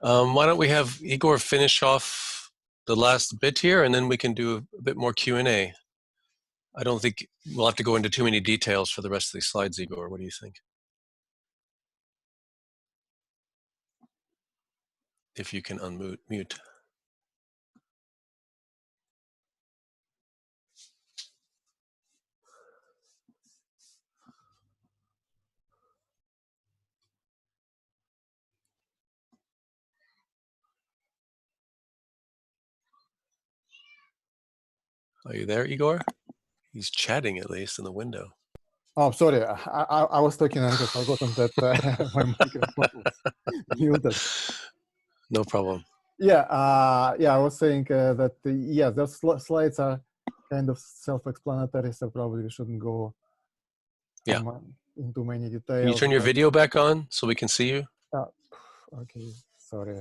Why don't we have Igor finish off the last bit here, and then we can do a bit more Q&A. I don't think we'll have to go into too many details for the rest of these slides, Igor. What do you think? If you can unmute. Are you there, Igor? He's chatting at least in the window. Oh, sorry. I was talking and I forgotten that my microphone was muted. No problem. Yeah, I was saying that yeah, those slides are kind of self-explanatory, so probably we shouldn't go into many details. Can you turn your video back on so we can see you? Okay, sorry.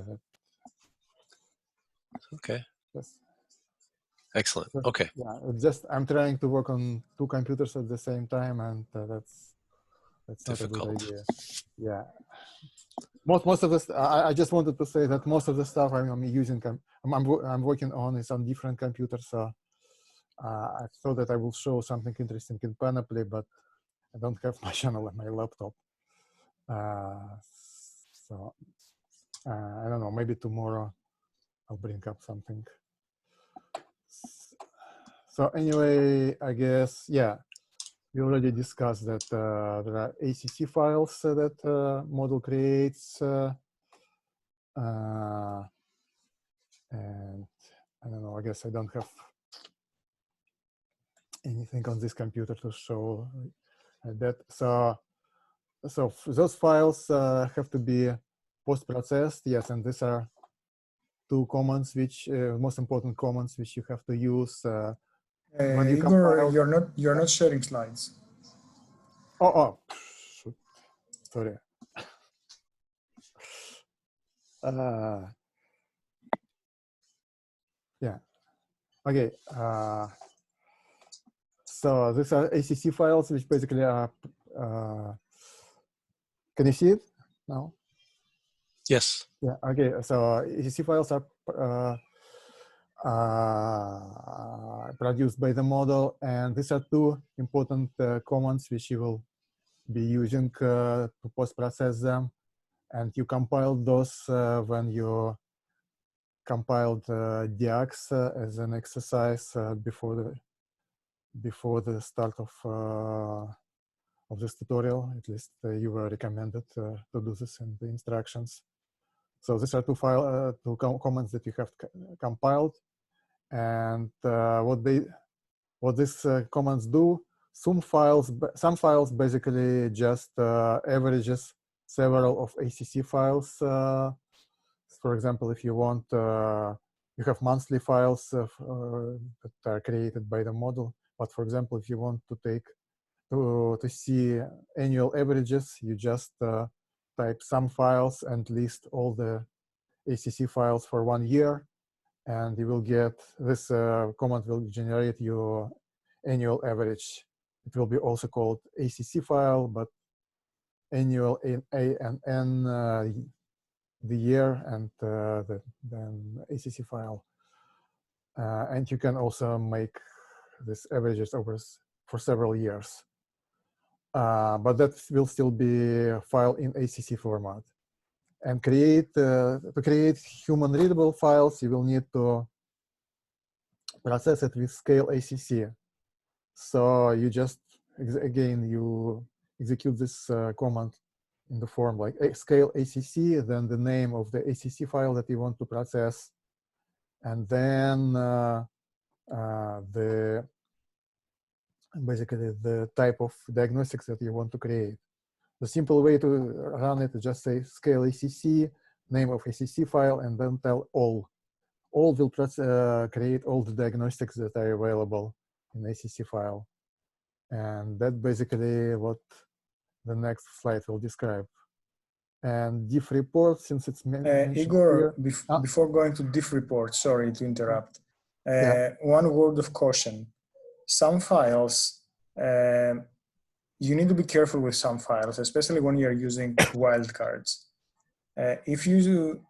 Okay. Yes. Excellent. Okay. Yeah, just I'm trying to work on 2 computers at the same time, and that's difficult. Not a good idea. Yeah. Most of this, I just wanted to say that most of the stuff I'm using, I'm working on is on different computers. So I thought that I will show something interesting in Panoply, but I don't have my channel on my laptop. So I don't know, maybe tomorrow I'll bring up something. So anyway, I guess, yeah, we already discussed that there are ACC files that model creates. And I don't know, I guess I don't have anything on this computer to show that. So those files have to be post-processed, yes, and these are 2 commands, which most important commands which you have to use when you Igor, you're not sharing slides. Oh, shoot. Sorry. Yeah. Okay. So these are ACC files, which basically are. Can you see it now? Yes. Yeah. Okay. So ACC files are produced by the model, and these are 2 important commands which you will be using to post-process them, and you compiled those when you compiled Diagnostics as an exercise before the start of this tutorial. At least you were recommended to do this in the instructions. So these are 2 commands that you have compiled, and what these commands do. Some files basically just averages several of ACC files. For example, if you want, you have monthly files that are created by the model. But for example, if you want to see annual averages, you just type some files and list all the ACC files for 1 year, and you will get this command will generate your annual average. It will be also called ACC file, but annual A and N, the year, and then ACC file. And you can also make this averages for several years. But that will still be a file in ACC format. And to create human readable files, you will need to process it with scale ACC. So you just, again, you execute this command in the form like scale ACC, then the name of the ACC file that you want to process, and then basically the type of diagnostics that you want to create. The simple way to run it is just say scale ACC, name of ACC file, and then tell all. All will create all the diagnostics that are available in ACC file. And that's basically what the next slide will describe. And diff report, since it's mentioned Igor, here, before going to diff report, sorry to interrupt. One word of caution. Some files, you need to be careful with some files, especially when you're using wildcards. If you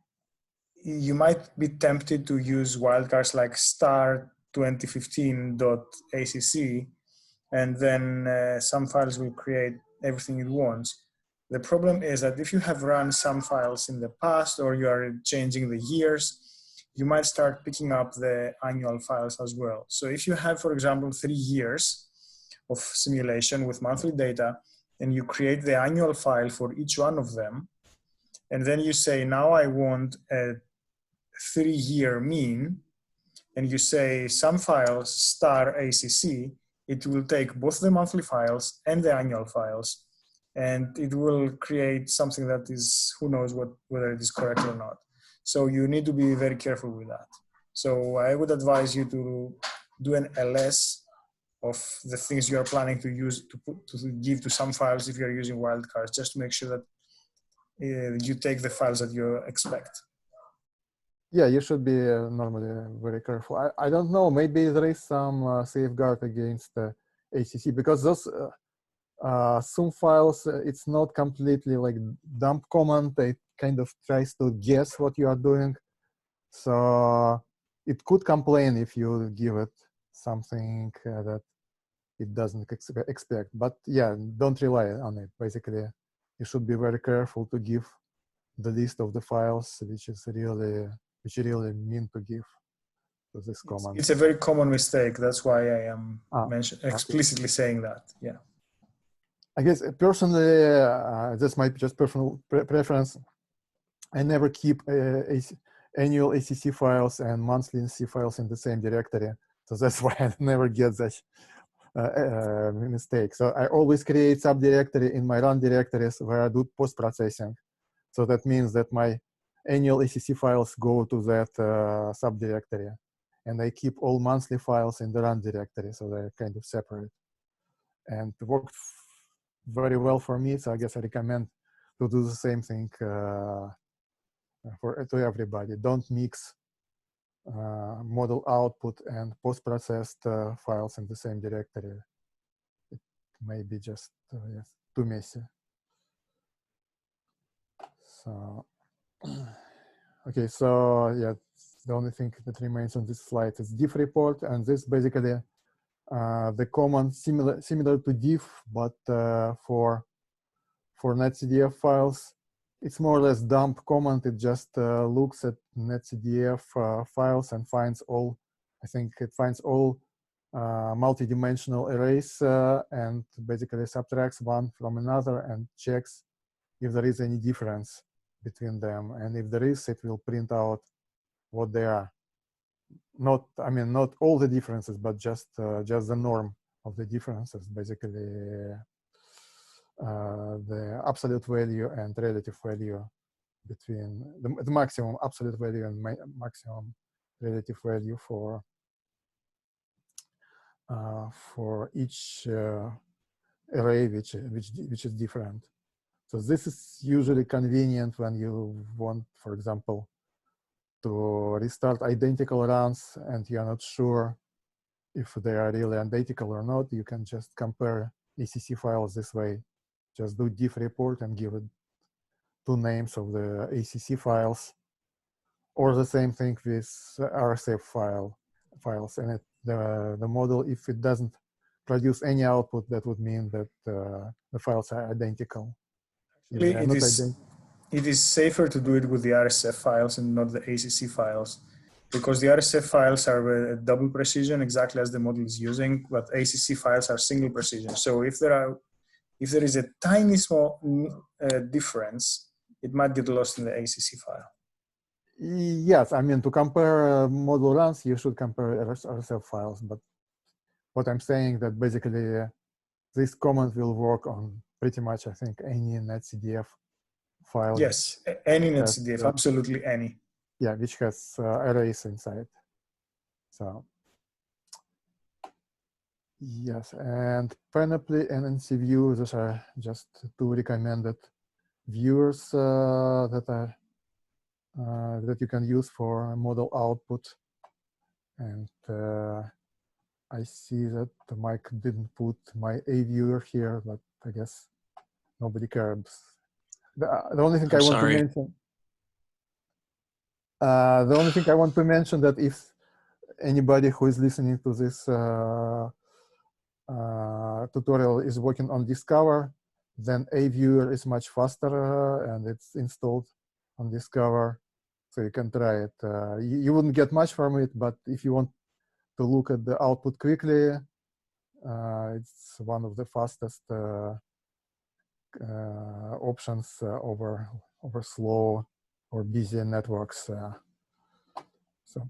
you might be tempted to use wildcards like star2015.acc, and then some files will create everything it wants. The problem is that if you have run some files in the past, or you are changing the years, you might start picking up the annual files as well. So if you have, for example, 3 years of simulation with monthly data, and you create the annual file for each one of them, and then you say, now I want a 3-year mean, and you say some files star ACC, it will take both the monthly files and the annual files, and it will create something that is, who knows whether it is correct or not. So you need to be very careful with that. So I would advise you to do an LS of the things you are planning to use to give to some files if you're using wildcards, just to make sure that you take the files that you expect. Yeah, you should be normally very careful. I don't know, maybe there is some safeguard against ACC, because those some files, it's not completely like dump command. It kind of tries to guess what you are doing. So it could complain if you give it something that it doesn't expect. But yeah, don't rely on it. Basically, you should be very careful to give the list of the files which you really mean to give to this command. It's a very common mistake. That's why I am explicitly okay. saying that. Yeah. I guess personally, this might be just personal preference. I never keep annual ACC files and monthly NC files in the same directory. So that's why I never get such mistake. So I always create subdirectory in my run directories where I do post-processing. So that means that my annual ACC files go to that subdirectory. And I keep all monthly files in the run directory. So they're kind of separate. And it worked very well for me. So I guess I recommend to do the same thing to everybody. Don't mix model output and post-processed files in the same directory. It may be just yes, too messy. So, okay, so yeah, the only thing that remains on this slide is diff report, and this basically the command similar to diff, but for NetCDF files, it's more or less dump command. It just looks at NetCDF files and finds all, I think it finds all multi-dimensional arrays and basically subtracts one from another and checks if there is any difference between them. And if there is, it will print out what they are. Not, I mean, not all the differences, but just the norm of the differences, basically the absolute value and relative value between the maximum absolute value and maximum relative value for each array which is different. So this is usually convenient when you want, for example, to restart identical runs and you're not sure if they are really identical or not. You can just compare ACC files this way. Just do diff report and give it 2 names of the ACC files, or the same thing with RSF files. And the model, if it doesn't produce any output, that would mean that the files are identical. It is safer to do it with the RSF files and not the ACC files, because the RSF files are double precision, exactly as the model is using, but ACC files are single precision. So if there is a tiny small difference, it might get lost in the ACC file. Yes, I mean, to compare model runs, you should compare RSF files. But what I'm saying that basically this command will work on pretty much, I think, any NetCDF file. Yes, any NetCDF, absolutely any. Yeah, which has arrays inside. So yes, and Panoply and NCView, those are just 2 recommended viewers that you can use for model output. And I see that Mike didn't put my A viewer here, but I guess nobody cares. The only thing I want to mention. The only thing I want to mention that if anybody who is listening to this tutorial is working on Discover, then A-Viewer is much faster and it's installed on Discover, so you can try it. You wouldn't get much from it, but if you want to look at the output quickly, it's one of the fastest options over slow or busy networks. So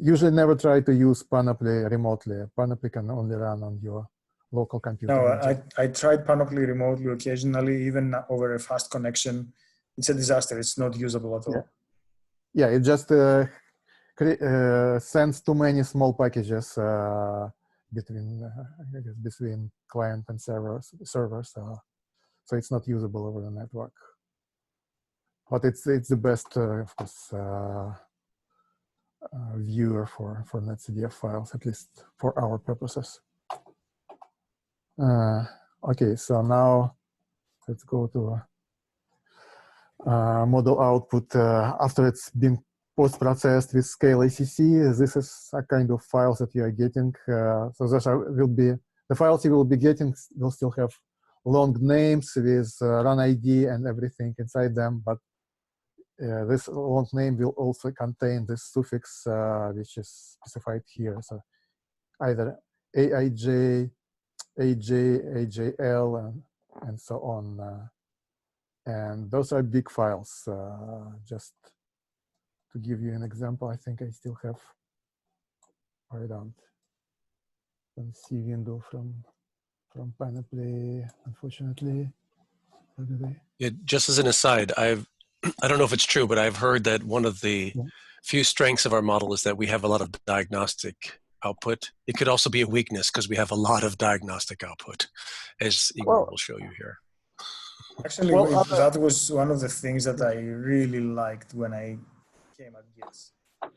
usually never try to use Panoply remotely. Panoply can only run on your local computer. No, I tried Panoply remotely occasionally, even over a fast connection. It's a disaster. It's not usable at all. Yeah, it just sends too many small packages between between client and servers. So it's not usable over the network. But it's the best, of course, viewer for NetCDF files, at least for our purposes. Okay, so now let's go to model output after it's been post-processed with scale ACC. This is a kind of files that you are getting. So those will be the files you will be getting will still have long names with run ID and everything inside them, but this long name will also contain this suffix which is specified here. So either AIJ, AJ, AJL, and so on. And those are big files. Just to give you an example, I think I still have, or I don't see window from Panoply, unfortunately. Yeah, just as an aside, I don't know if it's true, but I've heard that one of the few strengths of our model is that we have a lot of diagnostic output. It could also be a weakness because we have a lot of diagnostic output, as Igor will show you here. Actually, that was one of the things that I really liked when I came at GIS.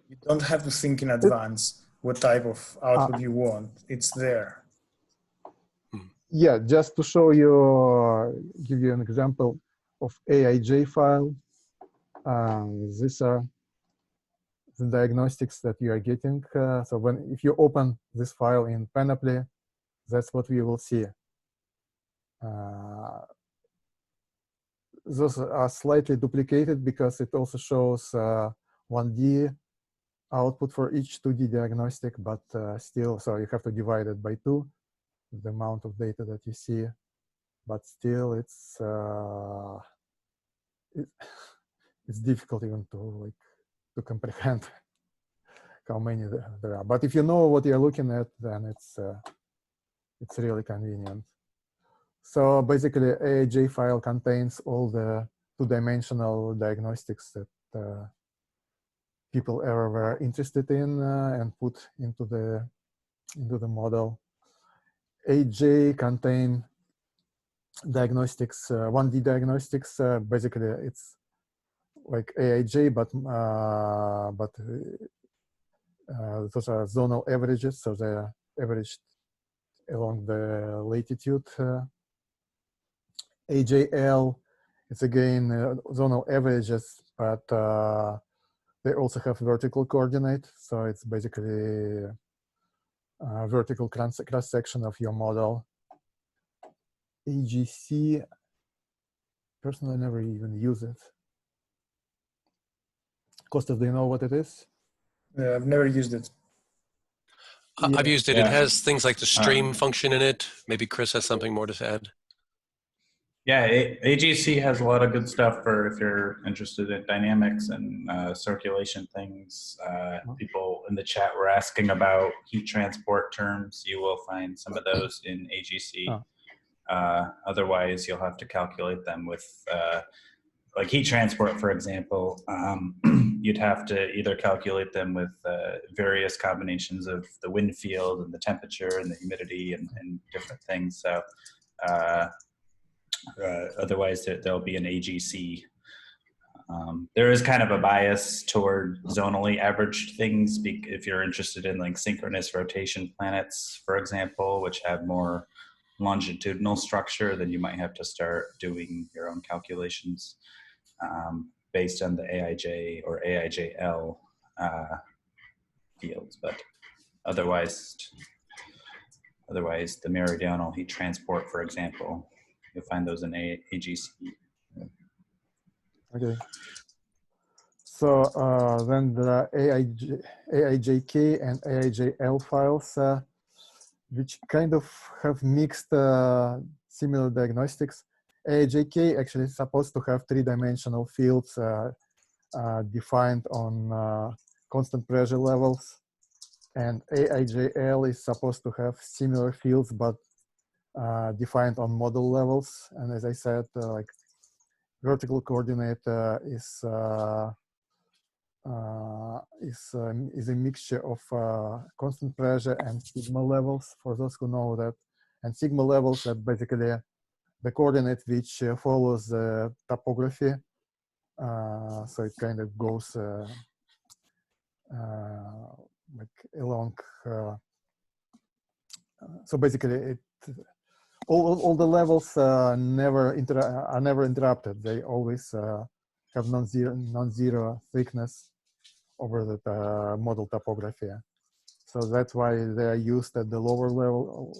You don't have to think in advance what type of output you want. It's there. Yeah, just to show you, give you an example of AIJ file. These are the diagnostics that you are getting. So if you open this file in Panoply, that's what we will see. Those are slightly duplicated because it also shows 1D output for each 2D diagnostic, but still, so you have to divide it by 2, the amount of data that you see. But still, it's difficult even to comprehend how many there are. But if you know what you're looking at, then it's really convenient. So basically, AIJ file contains all the 2-dimensional diagnostics that people ever were interested in and put into the model. AJ contain diagnostics, 1D diagnostics. Basically, it's like AIJ, but those are zonal averages, so they're averaged along the latitude. AJL, it's again zonal averages, but they also have vertical coordinate, so it's basically a vertical cross-section of your model. AGC, personally, I never even use it. Kostas, do you know what it is? I've never used it. I've used it. Yeah. It has things like the stream function in it. Maybe Chris has something more to add. Yeah, AGC has a lot of good stuff for if you're interested in dynamics and circulation things. People in the chat were asking about heat transport terms. You will find some of those in AGC. Otherwise, you'll have to calculate them with, like heat transport, for example. You'd have to either calculate them with various combinations of the wind field and the temperature and the humidity and different things. So. Otherwise, there'll be an AGC. There is kind of a bias toward zonally averaged things if you're interested in like synchronous rotation planets, for example, which have more longitudinal structure, then you might have to start doing your own calculations. based on the AIJ or AIJL fields, but otherwise the meridional heat transport, for example, you'll find those in AGC. Okay. So then there are AIJK and AIJL files, which kind of have mixed similar diagnostics. AIJK actually is supposed to have three-dimensional fields defined on constant pressure levels, and AIJL is supposed to have similar fields but defined on model levels. And as I said, like vertical coordinate is a mixture of constant pressure and sigma levels, for those who know that. And sigma levels are basically the coordinate which follows the topography. So it kind of goes like along. So basically, all the levels are never interrupted. They always have non-zero thickness over the model topography. So that's why they are used at the lower level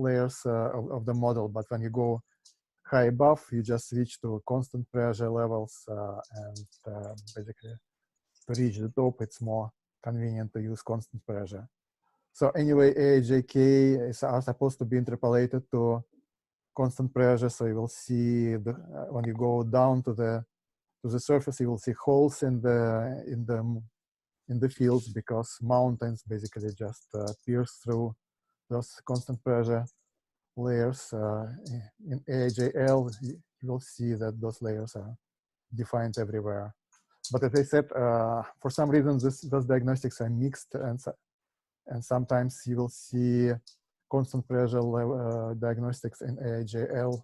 layers of the model. But when you go high above, you just switch to constant pressure levels, and basically to reach the top, it's more convenient to use constant pressure. So anyway, AIJK are supposed to be interpolated to constant pressure. So you will see when you go down to the surface, you will see holes in the fields, because mountains basically just pierce through those constant pressure layers. In AIJL, you will see that those layers are defined everywhere. But as I said, for some reason, those diagnostics are mixed, and sometimes you will see constant pressure diagnostics in AIJL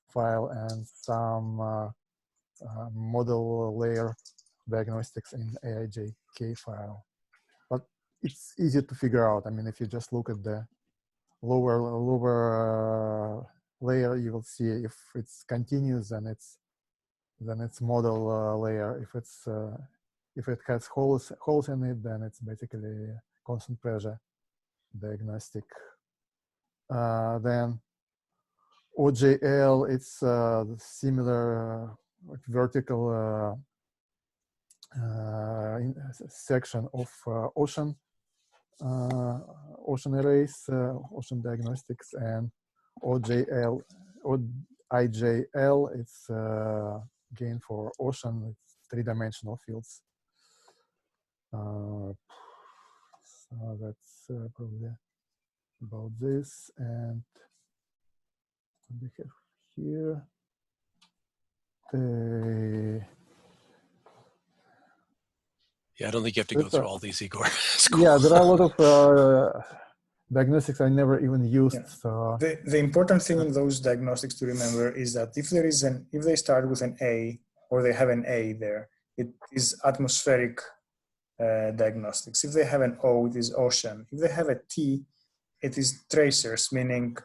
file and some model layer diagnostics in AIJK file. But it's easy to figure out. I mean, if you just look at the lower layer, you will see if it's continuous, then it's model layer. If it has holes in it, then it's basically constant pressure diagnostic. Then OJL, it's similar vertical section of ocean arrays, ocean diagnostics. And IJL, it's again for ocean, it's three-dimensional fields. So that's probably about this. And we have here Yeah, I don't think you have to go through all these, Igor. Cool. Yeah, there are a lot of diagnostics I never even used. Yeah. So the important thing in those diagnostics to remember is that if they start with an A, or they have an A there, it is atmospheric diagnostics. If they have an O, it is ocean. If they have a T, it is tracers, meaning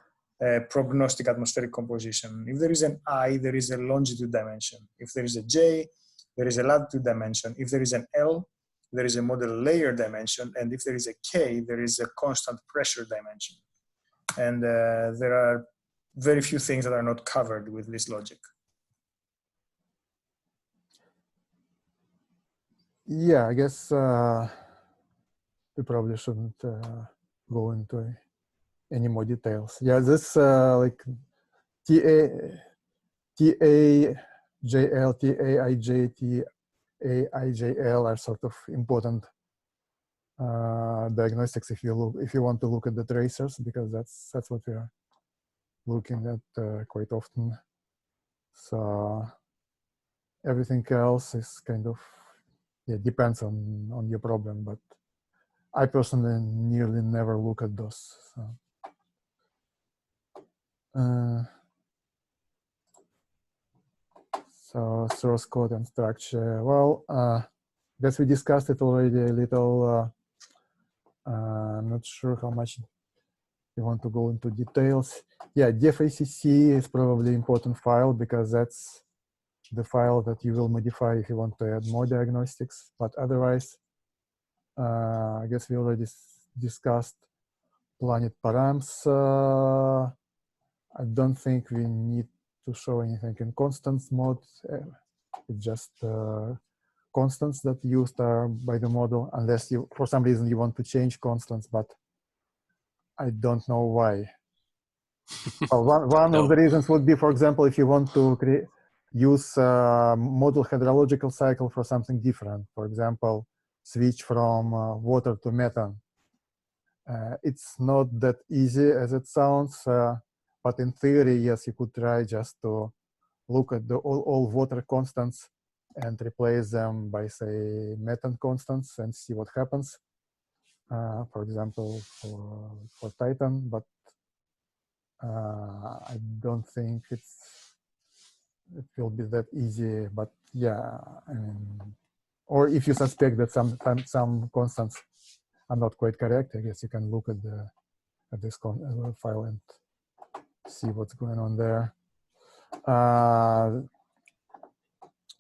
prognostic atmospheric composition. If there is an I, there is a longitude dimension. If there is a J, there is a latitude dimension. If there is an L, there is a model layer dimension. And if there is a K, there is a constant pressure dimension. And there are very few things that are not covered with this logic. Yeah, I guess we probably shouldn't go into any more details. Yeah, this like TAJL, TAIJ, TAIJL are sort of important diagnostics if you want to look at the tracers, because that's what we are looking at quite often. So everything else is kind of, yeah, depends on your problem, but I personally nearly never look at those. So source code and structure. Well, guess we discussed it already a little. I'm not sure how much you want to go into details. Yeah, DFACC is probably an important file, because that's the file that you will modify if you want to add more diagnostics. But otherwise, I guess we already discussed planet params. I don't think we need to show anything in constants mode. It's just constants that used by the model, unless you, for some reason, you want to change constants, but I don't know why. Well, one of the reasons would be, for example, if you want to use model hydrological cycle for something different, for example, switch from water to methane. It's not that easy as it sounds, but in theory, yes, you could try just to look at the all water constants and replace them by, say, methane constants and see what happens. For example, for Titan, but I don't think it will be that easy. But yeah, I mean, or if you suspect that some constants are not quite correct, I guess you can look at this file and see what's going on there.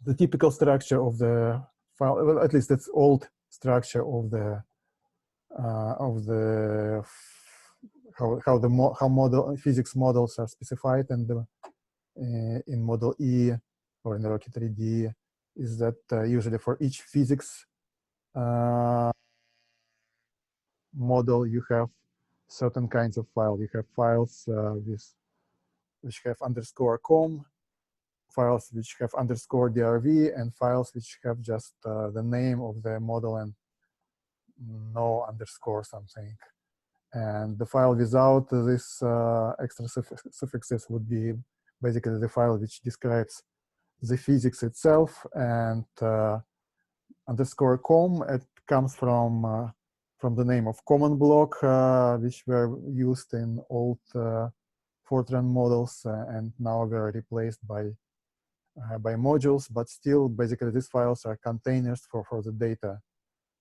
The typical structure of the file, well, at least it's old structure of the how model physics models are specified, and in model E or in the ROCKE-3D is that usually for each physics model you have certain kinds of file. You have files which have _com, files which have _drv, and files which have just the name of the model and no underscore something. And the file without this extra suffixes would be basically the file which describes the physics itself, and _com, it comes from the name of common block, which were used in old Fortran models and now were replaced by modules, but still basically these files are containers for the data.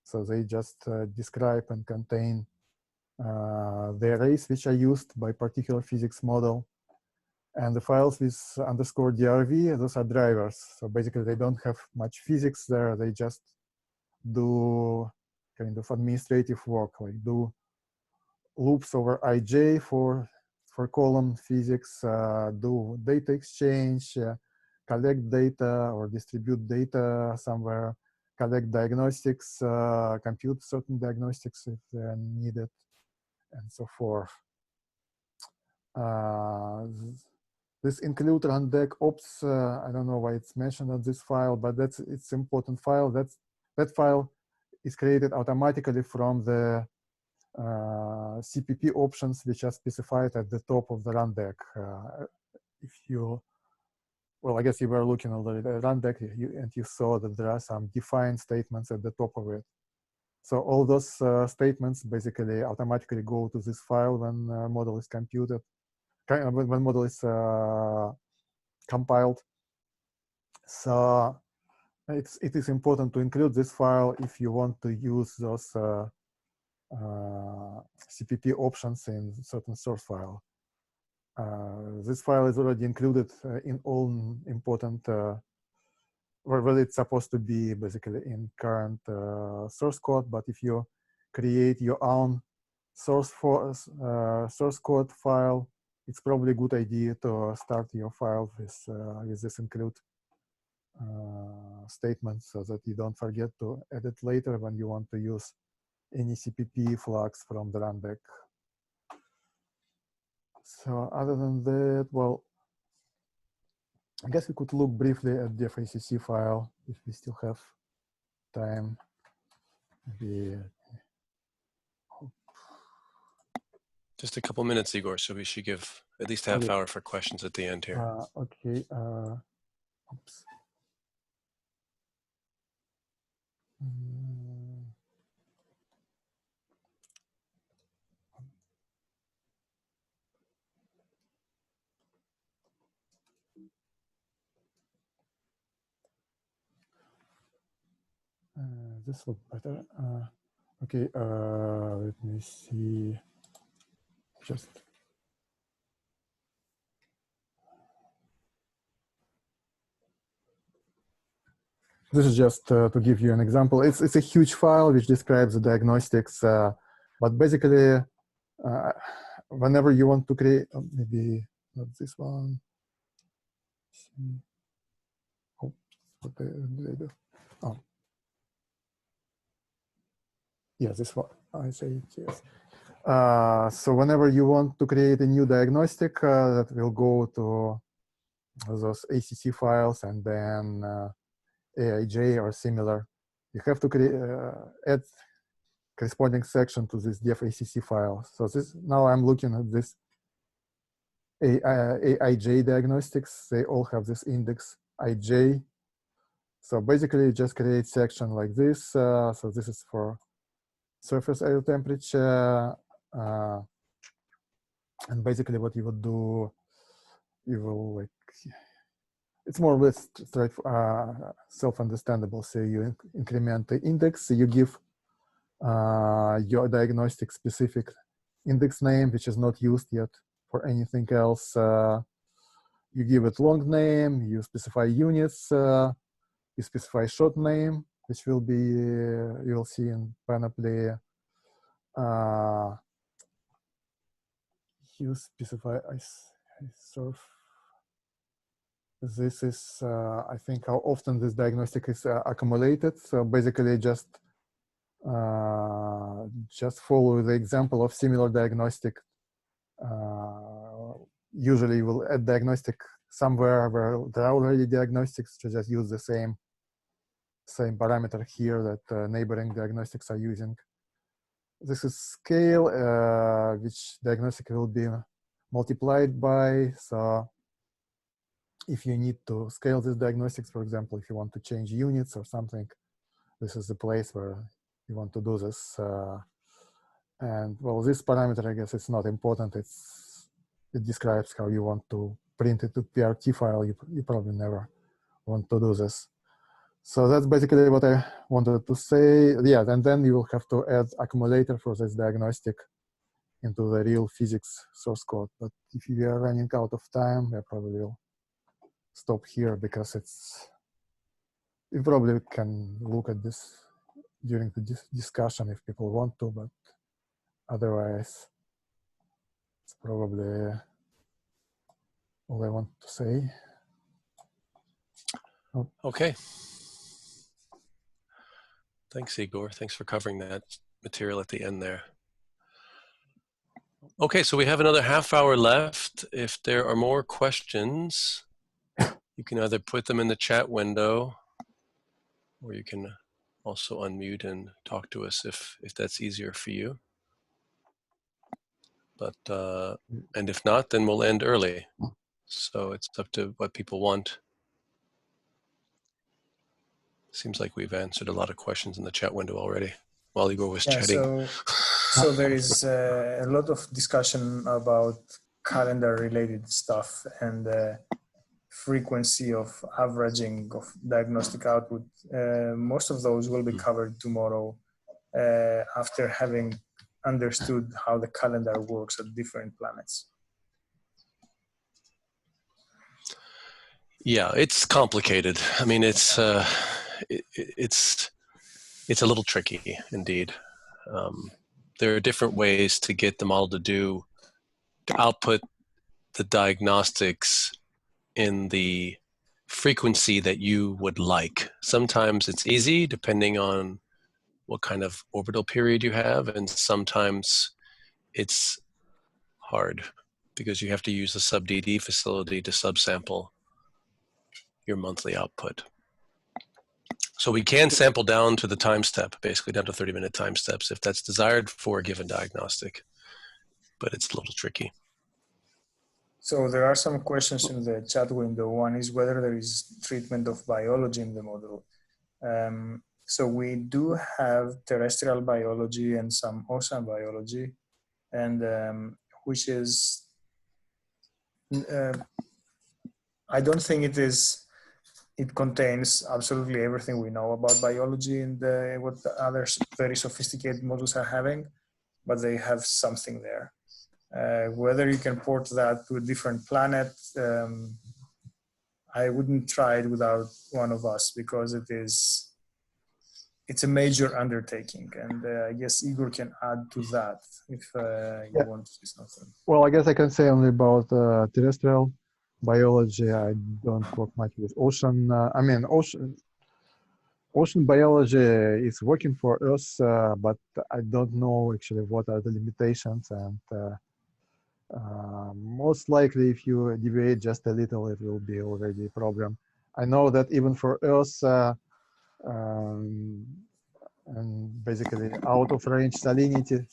So they just describe and contain the arrays which are used by particular physics model. And the files with _drv, those are drivers. So basically they don't have much physics there. They just do kind of administrative work, like do loops over ij for column physics, do data exchange, collect data or distribute data somewhere, collect diagnostics, compute certain diagnostics if they're needed, and so forth. This include run deck ops. I don't know why it's mentioned on this file, but it's important file. That file is created automatically from the CPP options, which are specified at the top of the run deck. If you, well, I guess you were looking already at the run deck and you saw that there are some defined statements at the top of it. So all those statements basically automatically go to this file when model is computed, when model is compiled. So it is important to include this file if you want to use those CPP options in certain source file. This file is already included in all important, well, it's supposed to be basically in current source code, but if you create your own source code file, it's probably a good idea to start your file with this include statement so that you don't forget to add it later when you want to use any CPP flags from the run deck. So other than that, well, I guess we could look briefly at the FACC file if we still have time. Just a couple minutes, Igor, so we should give at least half hour for questions at the end here. Okay. Oops. This looks better. Okay, let me see. Just this is just to give you an example. It's a huge file which describes the diagnostics, but basically, whenever you want to create, maybe not this one. Oh, what did I do? Oh, yeah, this one. I say yes. So whenever you want to create a new diagnostic, that will go to those ACC files and then AIJ or similar. You have to create add corresponding section to this def ACC file. So this now I'm looking at this AIJ diagnostics. They all have this index IJ. So basically, you just create section like this. So this is for surface air temperature. And basically what you would do, you will like, it's more or less self-understandable. So you increment the index, so you give your diagnostic specific index name, which is not used yet for anything else. You give it long name, you specify units, you specify short name, which will be, you will see in Panoply. You specify ISURF. This is, I think, how often this diagnostic is accumulated. So basically, just follow the example of similar diagnostic. Usually, you will add diagnostic somewhere where there are already diagnostics to just use the same parameter here that neighboring diagnostics are using. This is scale, which diagnostic will be multiplied by. So if you need to scale this diagnostics, for example, if you want to change units or something, this is the place where you want to do this. And well, this parameter, I guess it's not important. It describes how you want to print it to PRT file. You probably never want to do this. So that's basically what I wanted to say. Yeah, and then you will have to add accumulator for this diagnostic into the real physics source code. But if you are running out of time, I probably will stop here because you probably can look at this during the discussion if people want to, but otherwise, it's probably all I want to say. Oh. Okay. Thanks, Igor. Thanks for covering that material at the end there. Okay, so we have another half hour left. If there are more questions, you can either put them in the chat window, or you can also unmute and talk to us if that's easier for you. But and if not, then we'll end early. So it's up to what people want. Seems like we've answered a lot of questions in the chat window already while Igor was chatting. So there is a lot of discussion about calendar-related stuff and frequency of averaging of diagnostic output. Most of those will be covered tomorrow after having understood how the calendar works at different planets. Yeah, it's complicated. I mean, it's a little tricky indeed. There are different ways to get the model to output the diagnostics in the frequency that you would like. Sometimes it's easy depending on what kind of orbital period you have, and sometimes it's hard because you have to use the sub-DD facility to subsample your monthly output. So we can sample down to the time step, basically down to 30-minute time steps if that's desired for a given diagnostic, but it's a little tricky. So there are some questions in the chat window. One is whether there is treatment of biology in the model. So we do have terrestrial biology and some ocean biology, and which is, I don't think it contains absolutely everything we know about biology and what the other very sophisticated models are having, but they have something there. Whether you can port that to a different planet, I wouldn't try it without one of us, because it's a major undertaking, and I guess Igor can add to that if you want to say something. Well, I guess I can say only about terrestrial biology. I don't work much with ocean. Ocean biology is working for Earth, but I don't know actually what are the limitations. And most likely, if you deviate just a little, it will be already a problem. I know that even for Earth, and basically out of range salinity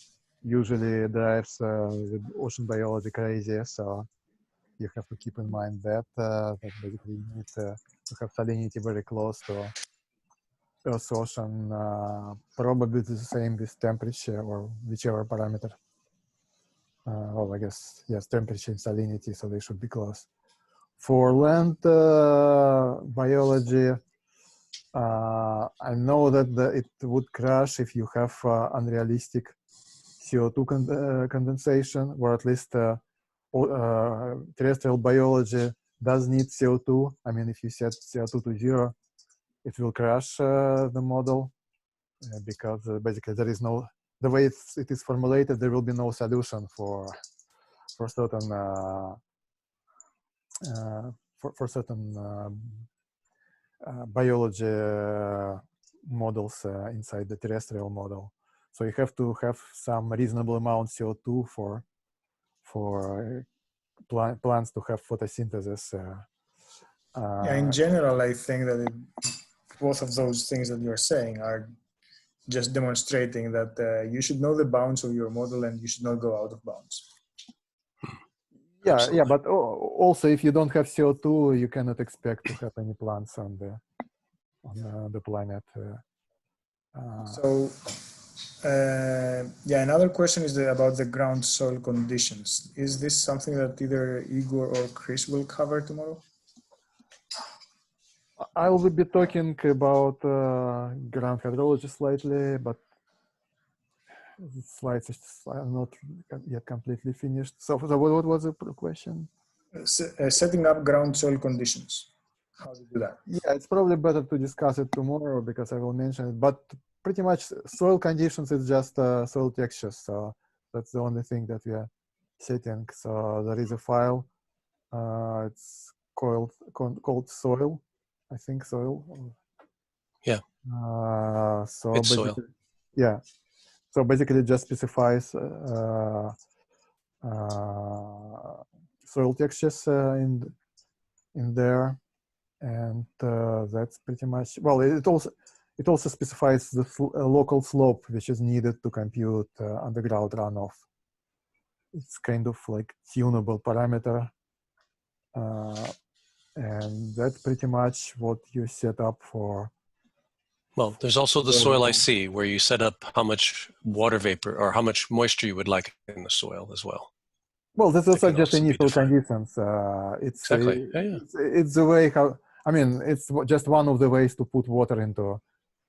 usually drives the ocean biology crazy. So you have to keep in mind that that basically you need to have salinity very close to Earth's ocean, probably the same with temperature or whichever parameter. Well, I guess, yes, temperature and salinity, so they should be close. For land biology, I know that it would crash if you have unrealistic CO2 condensation, or at least terrestrial biology does need CO2. I mean, if you set CO2 to 0, it will crash the model because basically there is no, the way it is formulated, there will be no solution for certain biology models inside the terrestrial model. So you have to have some reasonable amount CO2 for plants to have photosynthesis. Yeah, in general, I think that both of those things that you're saying are just demonstrating that you should know the bounds of your model and you should not go out of bounds. Yeah, Absolutely. yeah, but also if you don't have CO2, you cannot expect to have any plants on the planet. Yeah, another question is about the ground soil conditions. Is this something that either Igor or Chris will cover tomorrow? I will be talking about ground hydrology slightly, but the slides are not yet completely finished. So what was the question? Setting up ground soil conditions. How to do that? Yeah, it's probably better to discuss it tomorrow because I will mention it. But pretty much soil conditions is just soil textures. So that's the only thing that we are setting. So there is a file. It's called soil. I think soil. Yeah. So It's basically, soil. yeah. So basically, it just specifies soil textures in there, and that's pretty much, well. It also specifies the local slope which is needed to compute underground runoff. It's kind of like tunable parameter. And that's pretty much what you set up for. Well, there's also the soil IC where you set up how much water vapor or how much moisture you would like in the soil as well. Well, that's also just also initial conditions. Exactly. It's the way how, I mean, it's just one of the ways to put water into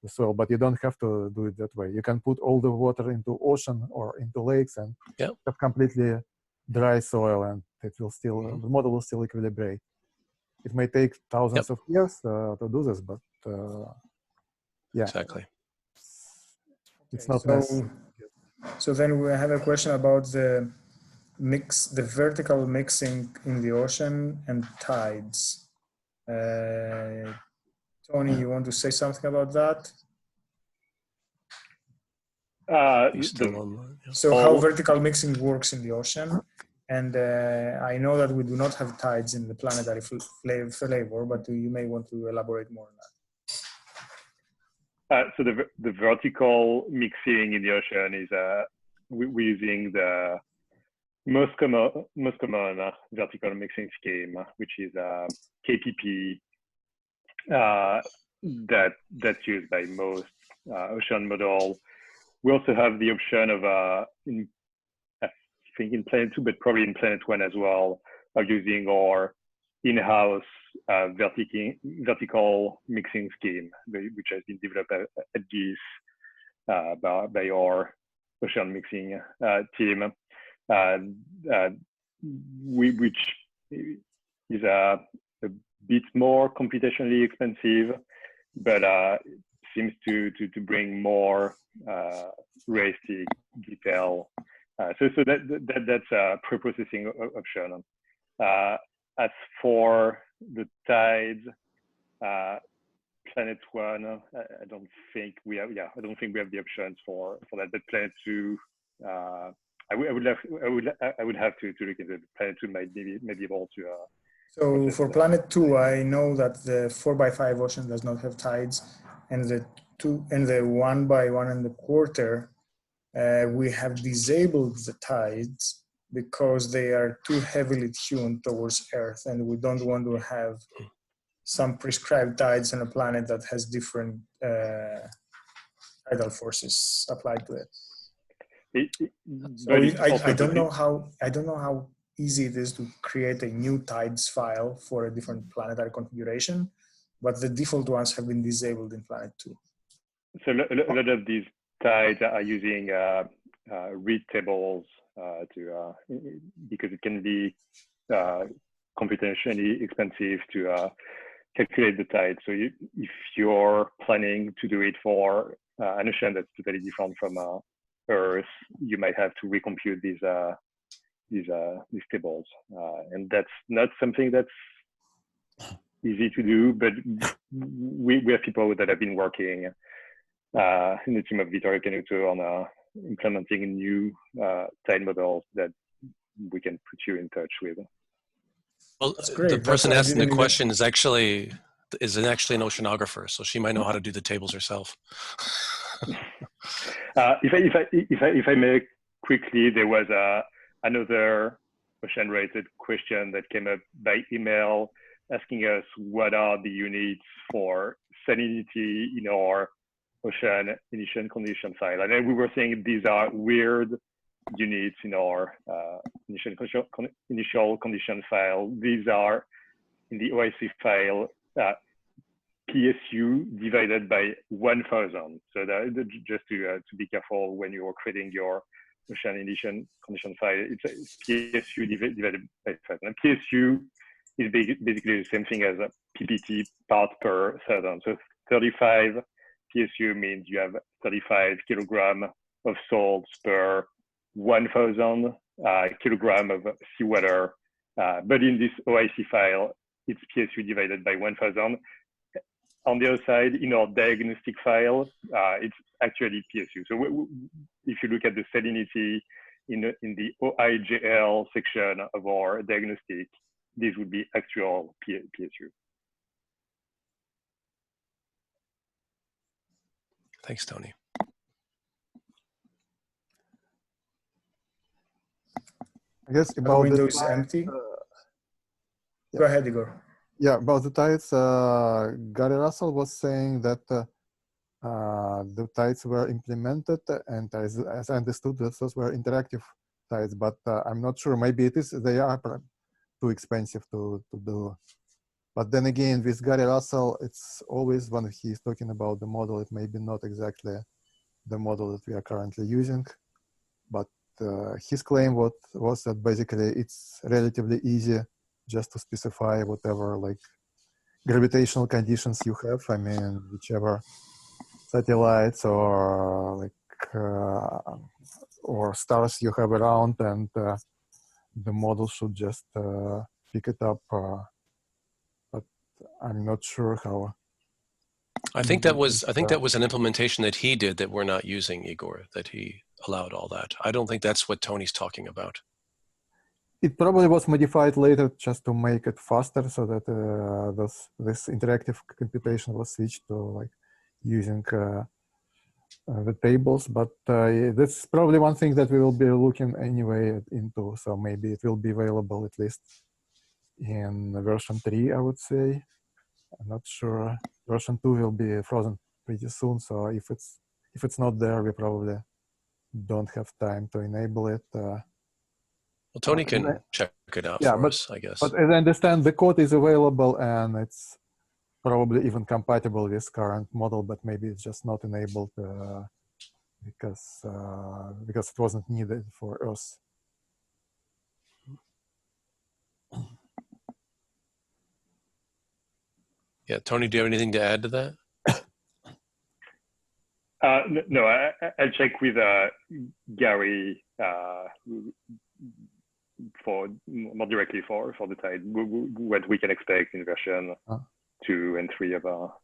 the soil, but you don't have to do it that way. You can put all the water into ocean or into lakes and have completely dry soil, and it will still, the model will still equilibrate. It may take thousands of years to do this, but yeah. Exactly. It's not necessary. So then we have a question about the vertical mixing in the ocean and tides. Tony, you want to say something about that? So how vertical mixing works in the ocean. And I know that we do not have tides in the planetary flavor, but you may want to elaborate more on that. So the vertical mixing in the ocean is we're using the most common vertical mixing scheme, which is KPP, that's used by most ocean model. We also have the option of I think in Planet 2, but probably in Planet 1 as well, of using our in-house vertical mixing scheme, which has been developed at GIS by our ocean mixing team, which is a bit more computationally expensive, but seems to bring more realistic detail. So that's a pre-processing option. As for the tides, Planet 1, I don't think we have. Yeah, I don't think we have the options for that. But Planet 2, I would have to look into it. Planet 2 might be able to. So for Planet 2, I know that the 4x5 ocean does not have tides, and the 1x1.25, we have disabled the tides because they are too heavily tuned towards Earth, and we don't want to have some prescribed tides on a planet that has different tidal forces applied to it. I don't know how easy it is to create a new tides file for a different planetary configuration, but the default ones have been disabled in Planet 2. So a lot of these tides are using read tables because it can be computationally expensive to calculate the tide. So if you're planning to do it for an ocean that's totally different from Earth, you might have to recompute these tables, and that's not something that's easy to do. But we have people that have been working in the team of Vittorio Canuto on implementing new tide models that we can put you in touch with. Well, the person asking the question is actually an oceanographer, so she might know how to do the tables herself. If I may quickly, there was another ocean-related question that came up by email asking us what are the units for salinity in our ocean initial condition file. And then we were saying these are weird units in our initial condition file. These are in the OIC file PSU divided by 1,000. So just to be careful when you're creating your ocean initial condition file, it's PSU divided by 1,000. And PSU is basically the same thing as a PPT part per 1,000. So 35 PSU means you have 35 kilogram of salts per 1,000 kilogram of seawater. But in this OIC file, it's PSU divided by 1,000. On the other side, in our diagnostic file, it's actually PSU. So if you look at the salinity in the AIJKL section of our diagnostic, this would be actual PSU. Thanks, Tony. I guess about the Windows empty. Yeah. Go ahead, Igor. Yeah, about the tides, Gary Russell was saying that the tides were implemented, and as I understood, those were interactive tides, but I'm not sure. Maybe they are too expensive to do. But then again, with Gary Russell, it's always when he's talking about the model, it may be not exactly the model that we are currently using, but his claim was that basically it's relatively easy just to specify whatever like gravitational conditions you have. I mean, whichever satellites or like or stars you have around, and the model should just pick it up. But I'm not sure how. I think that was an implementation that he did that we're not using, Igor. That he allowed all that. I don't think that's what Tony's talking about. It probably was modified later just to make it faster, so that this interactive computation was switched to like using the tables. But that's probably one thing that we will be looking anyway into. So maybe it will be available at least in version 3, I would say. I'm not sure. Version 2 will be frozen pretty soon. So if it's not there, we probably don't have time to enable it. Well, Tony can check it out for us, I guess. But as I understand, the code is available and it's probably even compatible with current model, but maybe it's just not enabled because it wasn't needed for Earth. Yeah, Tony, do you have anything to add to that? No, I'll check with Gary for more directly for the tide, what we can expect in version 2 and 3 of our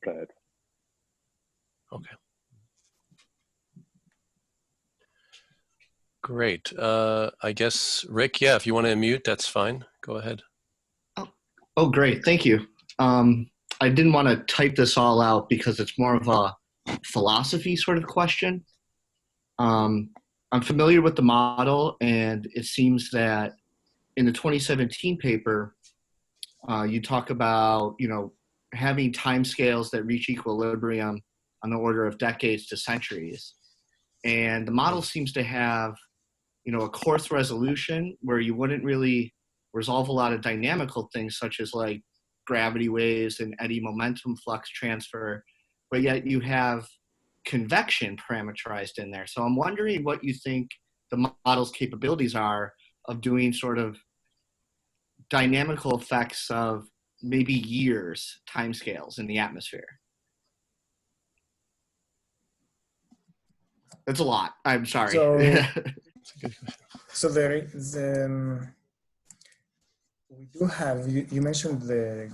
planet. Okay. Great. I guess, Rick, yeah, if you want to unmute, that's fine. Go ahead. Oh, great. Thank you. I didn't want to type this all out because it's more of a philosophy sort of question. I'm familiar with the model, and it seems that in the 2017 paper, you talk about, having timescales that reach equilibrium on the order of decades to centuries. And the model seems to have, a coarse resolution where you wouldn't really resolve a lot of dynamical things such as like gravity waves and eddy momentum flux transfer, but yet you have convection parameterized in there. So I'm wondering what you think the model's capabilities are of doing sort of dynamical effects of maybe years timescales in the atmosphere. That's a lot. I'm sorry. So there is, we do have, you mentioned the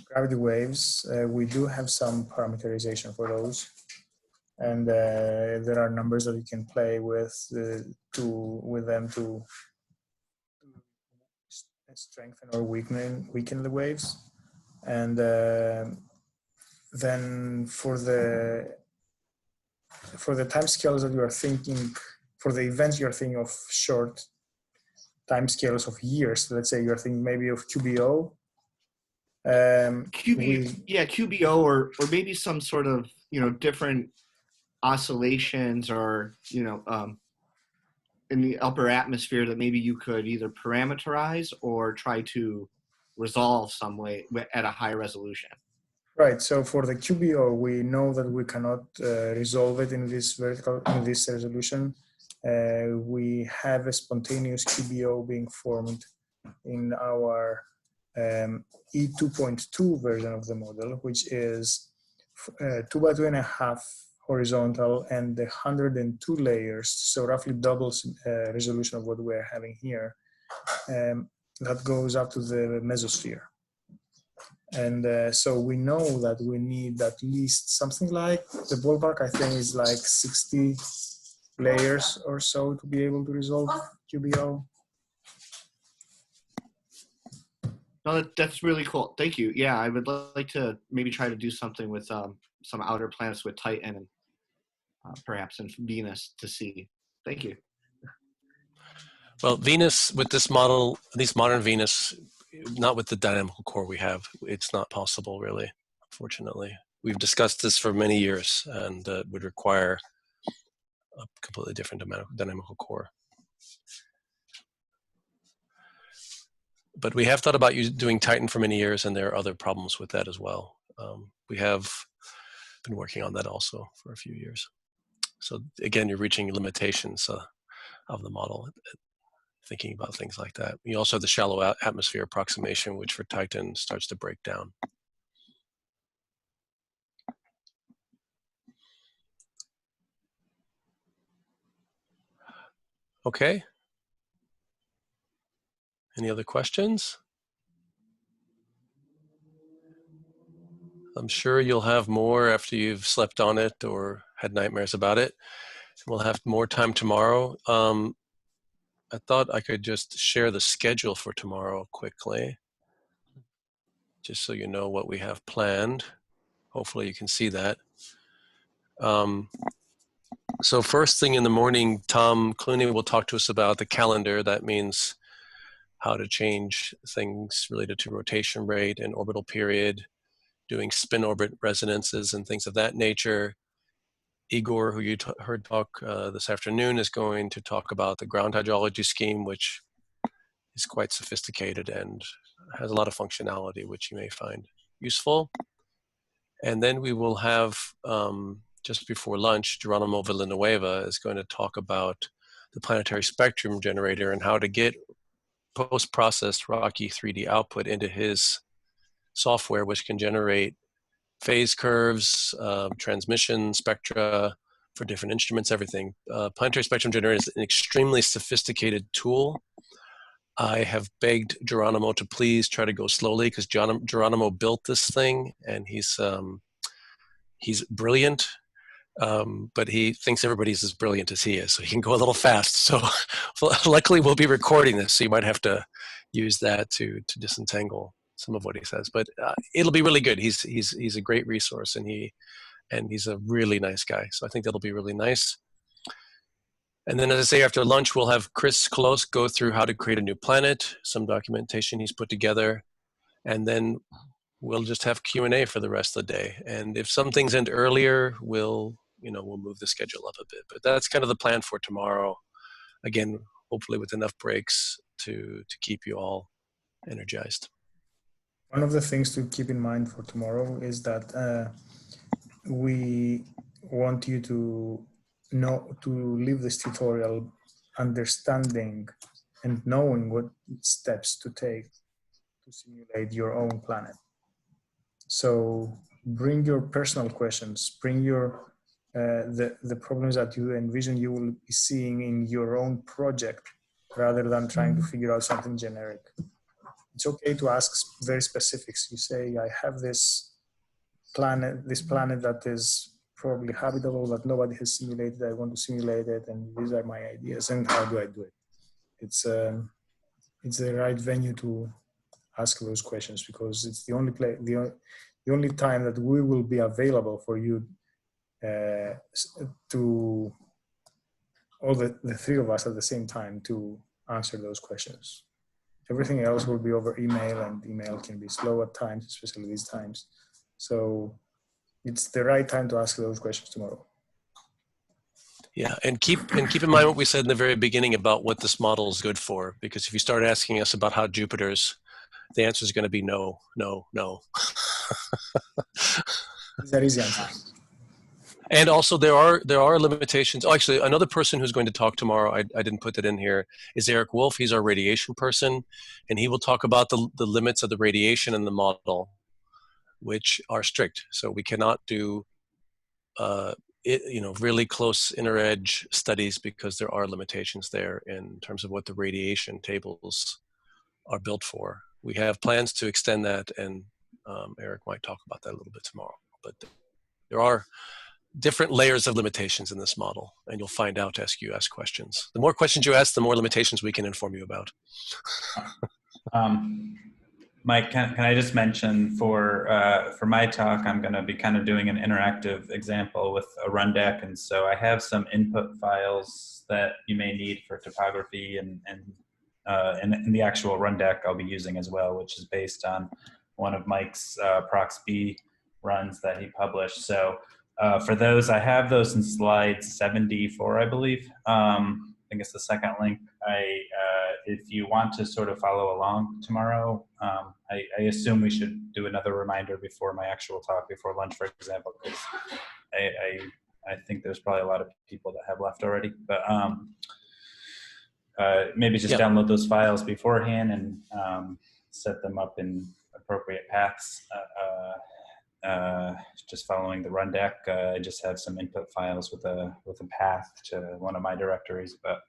gravity waves. We do have some parameterization for those. And there are numbers that you can play with them to strengthen or weaken the waves. And then for the timescales that you are thinking, for the events you're thinking of short timescales of years, let's say you're thinking maybe of QBO. QBO or maybe some sort of, different oscillations or, in the upper atmosphere that maybe you could either parameterize or try to resolve some way at a high resolution. Right. So for the QBO, we know that we cannot resolve it in this resolution. We have a spontaneous QBO being formed in our E2.2 version of the model, which is 2 by 2.5 horizontal and the 102 layers, so roughly doubles resolution of what we're having here. That goes up to the mesosphere. And so we know that we need at least something like, the ballpark I think is like 60 layers or so to be able to resolve QBO. No, that's really cool. Thank you. Yeah, I would like to maybe try to do something with some outer planets with Titan and perhaps in Venus to see. Thank you. Well, Venus, with this model, at least modern Venus, not with the dynamical core we have, it's not possible really, unfortunately. We've discussed this for many years and would require a completely different dynamical core. But we have thought about doing Titan for many years, and there are other problems with that as well. We have been working on that also for a few years. So again, you're reaching limitations of the model, thinking about things like that. You also have the shallow atmosphere approximation, which for Titan starts to break down. Okay. Any other questions? I'm sure you'll have more after you've slept on it or had nightmares about it. We'll have more time tomorrow. I thought I could just share the schedule for tomorrow quickly, just so you know what we have planned. Hopefully you can see that. So first thing in the morning, Tom Clooney will talk to us about the calendar. That means how to change things related to rotation rate and orbital period, doing spin orbit resonances and things of that nature. Igor, who you heard talk this afternoon, is going to talk about the ground hydrology scheme, which is quite sophisticated and has a lot of functionality, which you may find useful. And then we will have, just before lunch, Geronimo Villanueva is going to talk about the planetary spectrum generator and how to get post-processed ROCKE-3D output into his software which can generate phase curves, transmission spectra for different instruments, everything. Planetary Spectrum Generator is an extremely sophisticated tool. I have begged Geronimo to please try to go slowly because Geronimo built this thing, and he's brilliant, but he thinks everybody's as brilliant as he is, so he can go a little fast. So luckily we'll be recording this, so you might have to use that to disentangle some of what he says. But it'll be really good. He's a great resource, and he's a really nice guy. So I think that'll be really nice. And then, as I say, after lunch, we'll have Chris Kolos go through how to create a new planet, some documentation he's put together, and then we'll just have Q&A for the rest of the day. And if some things end earlier, we'll move the schedule up a bit. But that's kind of the plan for tomorrow. Again, hopefully with enough breaks to keep you all energized. One of the things to keep in mind for tomorrow is that we want you to leave this tutorial understanding and knowing what steps to take to simulate your own planet. So bring your personal questions, bring your the problems that you envision you will be seeing in your own project, rather than trying to figure out something generic. It's okay to ask very specifics. You say, I have this planet that is probably habitable that nobody has simulated. I want to simulate it, and these are my ideas. And how do I do it? It's the right venue to ask those questions, because it's the only time that we will be available for you to all the three of us at the same time to answer those questions. Everything else will be over email, and email can be slow at times, especially these times. So it's the right time to ask those questions tomorrow. Yeah, and keep in mind what we said in the very beginning about what this model is good for, because if you start asking us about how Jupiter's, the answer is going to be no, no, no. These are easy answers. And also there are limitations. Oh, actually, another person who's going to talk tomorrow, I didn't put that in here, is Eric Wolf. He's our radiation person, and he will talk about the limits of the radiation in the model, which are strict. So we cannot do really close inner edge studies, because there are limitations there in terms of what the radiation tables are built for. We have plans to extend that, and Eric might talk about that a little bit tomorrow. But there are different layers of limitations in this model, and you'll find out as you ask questions. The more questions you ask, the more limitations we can inform you about. Mike, can I just mention for my talk, I'm going to be kind of doing an interactive example with a run deck, and so I have some input files that you may need for topography, and the actual run deck I'll be using as well, which is based on one of Mike's ProxB runs that he published. So for those, I have those in slide 74, I believe. I think it's the second link. If you want to sort of follow along tomorrow, I assume we should do another reminder before my actual talk, before lunch, for example, because I think there's probably a lot of people that have left already. But maybe just download those files beforehand and set them up in appropriate paths. Just following the run deck, I just have some input files with a path to one of my directories. But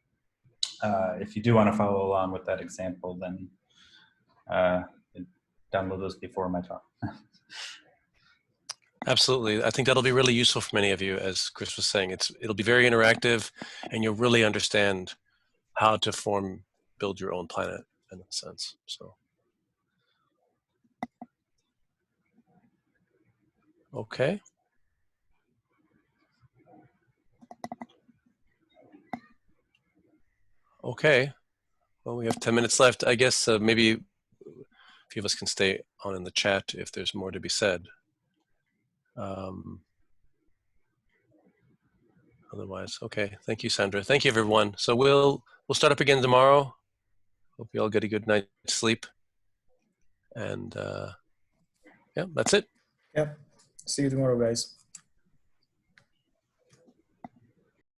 if you do want to follow along with that example, then download those before my talk. Absolutely. I think that'll be really useful for many of you. As Chris was saying, it'll be very interactive, and you'll really understand how to build your own planet in a sense. So, okay. Okay. Well, we have 10 minutes left. I guess maybe a few of us can stay on in the chat if there's more to be said. Otherwise, okay. Thank you, Sandra. Thank you, everyone. So we'll start up again tomorrow. Hope you all get a good night's sleep. And yeah, that's it. Yeah. See you tomorrow, guys.